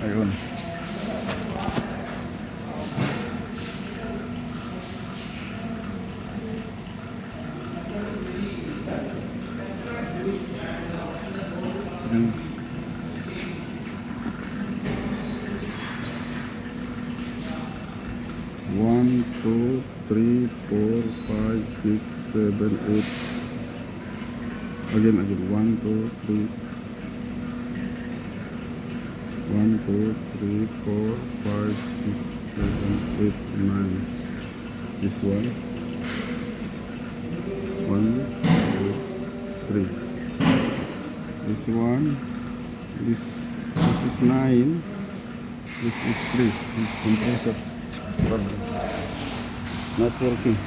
Ayun. One, two, three, four, five, six, seven, eight. Again. 1, 2, 3. 1, 2, 3, 4, 5, 6, 7, 8, 9. This one. 1, 2, 3. This one. This is 9. This is 3. This compressor. Not working.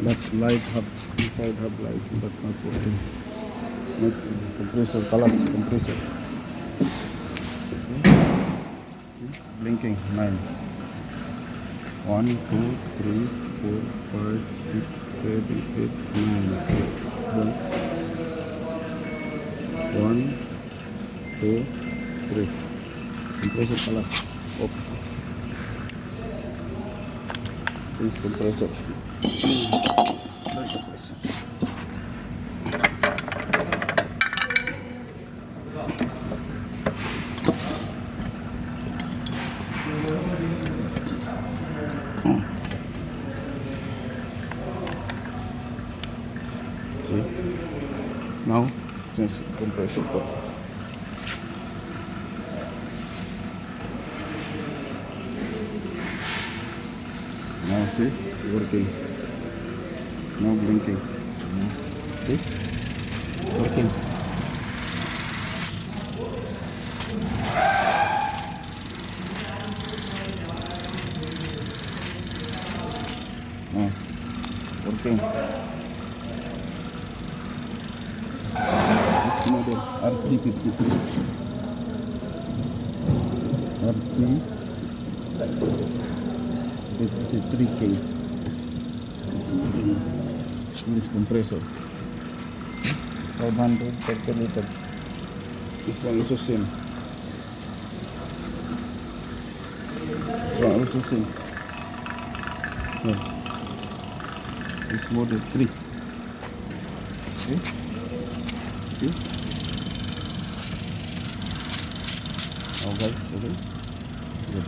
That light have inside have light, but not working. Not compressor, colors compressor. Blinking 9. 1, 2, 3, 4, 5, 6, 7, 8, 9. 1, 2, 3. Compressor colors off. Change compressor. Compressor. See? Now, change compressor port. Now see, working. Now blinking. See? Working. Now, working. This model Rt53. Rt53K. This compressor 530 liters. This one also same. This one also same. Yeah. This model 3. See? See? Oh guys, okay. Good.